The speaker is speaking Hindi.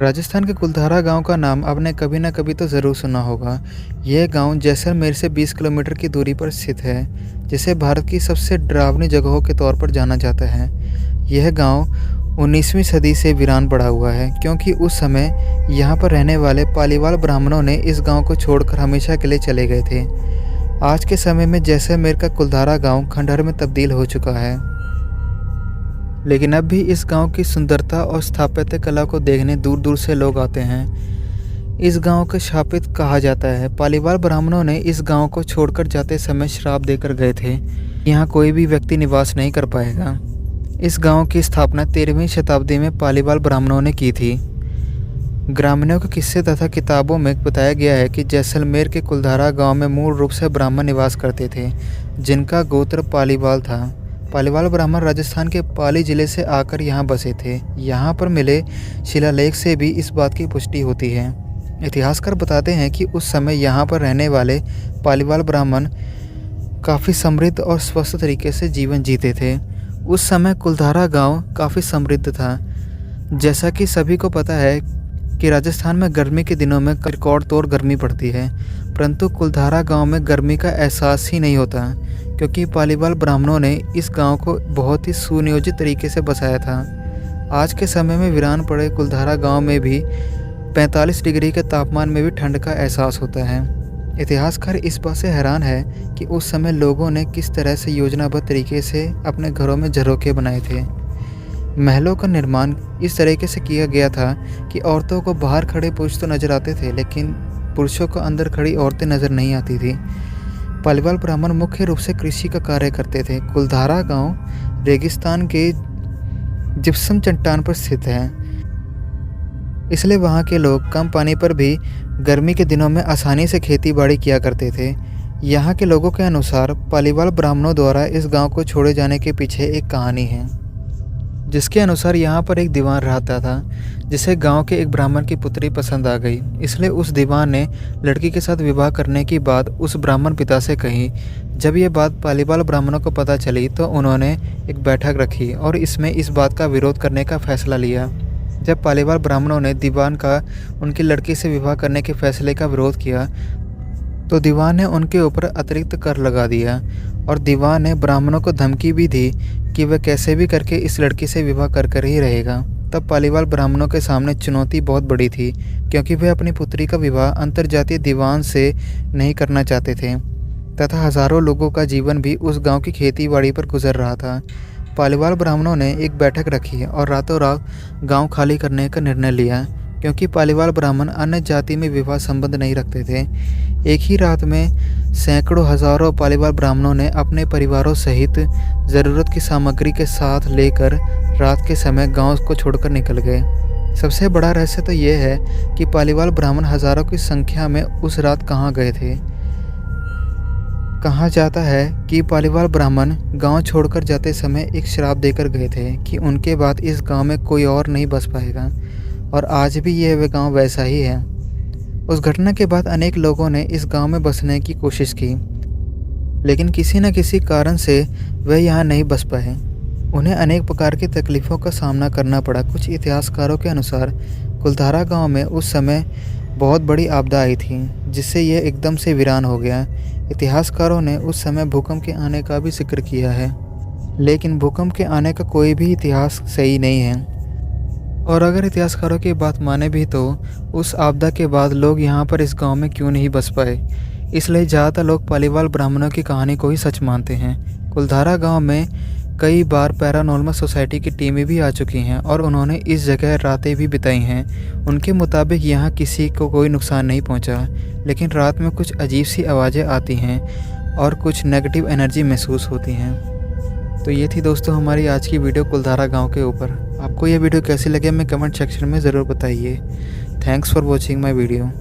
राजस्थान के कुलधारा गांव का नाम आपने कभी न कभी तो ज़रूर सुना होगा। यह गांव जैसलमेर से 20 किलोमीटर की दूरी पर स्थित है, जिसे भारत की सबसे डरावनी जगहों के तौर पर जाना जाता है। यह गांव 19वीं सदी से वीरान पड़ा हुआ है, क्योंकि उस समय यहाँ पर रहने वाले पालीवाल ब्राह्मणों ने इस गांव को छोड़कर हमेशा के लिए चले गए थे। आज के समय में जैसलमेर का कुलधारा गांव खंडहर में तब्दील हो चुका है, लेकिन अब भी इस गांव की सुंदरता और स्थापत्य कला को देखने दूर दूर से लोग आते हैं। इस गांव को शापित कहा जाता है। पालीवाल ब्राह्मणों ने इस गांव को छोड़कर जाते समय श्राप देकर गए थे, यहाँ कोई भी व्यक्ति निवास नहीं कर पाएगा। इस गांव की स्थापना 13वीं शताब्दी में पालीवाल ब्राह्मणों ने की थी। ग्रामीणों के किस्से तथा किताबों में बताया गया है कि जैसलमेर के कुलधारा गांव में मूल रूप से ब्राह्मण निवास करते थे, जिनका गोत्र पालीवाल था। पालीवाल ब्राह्मण राजस्थान के पाली जिले से आकर यहाँ बसे थे। यहाँ पर मिले शिलालेख से भी इस बात की पुष्टि होती है। इतिहासकार बताते हैं कि उस समय यहाँ पर रहने वाले पालीवाल ब्राह्मण काफ़ी समृद्ध और स्वस्थ तरीके से जीवन जीते थे। उस समय कुलधारा गांव काफ़ी समृद्ध था। जैसा कि सभी को पता है कि राजस्थान में गर्मी के दिनों में रिकॉर्ड तोड़ गर्मी पड़ती है, परंतु कुलधारा गांव में गर्मी का एहसास ही नहीं होता, क्योंकि पालीवाल ब्राह्मणों ने इस गांव को बहुत ही सुनियोजित तरीके से बसाया था। आज के समय में वीरान पड़े कुलधारा गांव में भी 45 डिग्री के तापमान में भी ठंड का एहसास होता है। इतिहासकार इस बात से हैरान है कि उस समय लोगों ने किस तरह से योजनाबद्ध तरीके से अपने घरों में झरोखे बनाए थे। महलों का निर्माण इस तरीके से किया गया था कि औरतों को बाहर खड़े पुरुष तो नजर आते थे, लेकिन पुरुषों को अंदर खड़ी औरतें नजर नहीं आती थी। पालीवाल ब्राह्मण मुख्य रूप से कृषि का कार्य करते थे। कुलधारा गांव रेगिस्तान के जिप्सम चट्टान पर स्थित है, इसलिए वहां के लोग कम पानी पर भी गर्मी के दिनों में आसानी से खेती बाड़ी किया करते थे। यहाँ के लोगों के अनुसार पालीवाल ब्राह्मणों द्वारा इस गांव को छोड़े जाने के पीछे एक कहानी है, जिसके अनुसार यहाँ पर एक दीवान रहता था, जिसे गांव के एक ब्राह्मण की पुत्री पसंद आ गई। इसलिए उस दीवान ने लड़की के साथ विवाह करने की बात उस ब्राह्मण पिता से कही। जब ये बात पालीवाल ब्राह्मणों को पता चली तो उन्होंने एक बैठक रखी और इसमें इस बात का विरोध करने का फैसला लिया। जब पालीवाल ब्राह्मणों ने दीवान का उनकी लड़की से विवाह करने के फैसले का विरोध किया, तो दीवान ने उनके ऊपर अतिरिक्त कर लगा दिया और दीवान ने ब्राह्मणों को धमकी भी दी कि वह कैसे भी करके इस लड़की से विवाह कर ही रहेगा। तब पालीवाल ब्राह्मणों के सामने चुनौती बहुत बड़ी थी, क्योंकि वे अपनी पुत्री का विवाह अंतर्जातीय दीवान से नहीं करना चाहते थे तथा हज़ारों लोगों का जीवन भी उस गांव की खेती बाड़ी पर गुजर रहा था। पालीवाल ब्राह्मणों ने एक बैठक रखी और रातों रात गाँव खाली करने का निर्णय लिया, क्योंकि पालीवाल ब्राह्मण अन्य जाति में विवाह संबंध नहीं रखते थे। एक ही रात में सैकड़ों हज़ारों पालीवाल ब्राह्मणों ने अपने परिवारों सहित ज़रूरत की सामग्री के साथ लेकर रात के समय गांव को छोड़कर निकल गए। सबसे बड़ा रहस्य तो यह है कि पालीवाल ब्राह्मण हज़ारों की संख्या में उस रात कहाँ गए थे। कहा जाता है कि पालीवाल ब्राह्मण गांव छोड़कर जाते समय एक श्राप देकर गए थे कि उनके बाद इस गांव में कोई और नहीं बस पाएगा, और आज भी यह गांव वैसा ही है। उस घटना के बाद अनेक लोगों ने इस गांव में बसने की कोशिश की, लेकिन किसी न किसी कारण से वह यहाँ नहीं बस पाए। उन्हें अनेक प्रकार की तकलीफ़ों का सामना करना पड़ा। कुछ इतिहासकारों के अनुसार कुलधारा गांव में उस समय बहुत बड़ी आपदा आई थी, जिससे यह एकदम से वीरान हो गया। इतिहासकारों ने उस समय भूकंप के आने का भी जिक्र किया है, लेकिन भूकंप के आने का कोई भी इतिहास सही नहीं है। और अगर इतिहासकारों की बात माने भी तो उस आपदा के बाद लोग यहाँ पर इस गांव में क्यों नहीं बस पाए, इसलिए ज़्यादातर लोग पालीवाल ब्राह्मणों की कहानी को ही सच मानते हैं। कुलधारा गांव में कई बार पैरानॉर्मल सोसाइटी की टीमें भी आ चुकी हैं और उन्होंने इस जगह रातें भी बिताई हैं। उनके मुताबिक यहाँ किसी को कोई नुकसान नहीं पहुँचा, लेकिन रात में कुछ अजीब सी आवाज़ें आती हैं और कुछ नेगेटिव एनर्जी महसूस होती हैं। तो ये थी दोस्तों हमारी आज की वीडियो कुलधारा गांव के ऊपर। आपको ये वीडियो कैसी लगे हमें कमेंट सेक्शन में ज़रूर बताइए। Thanks for watching my video.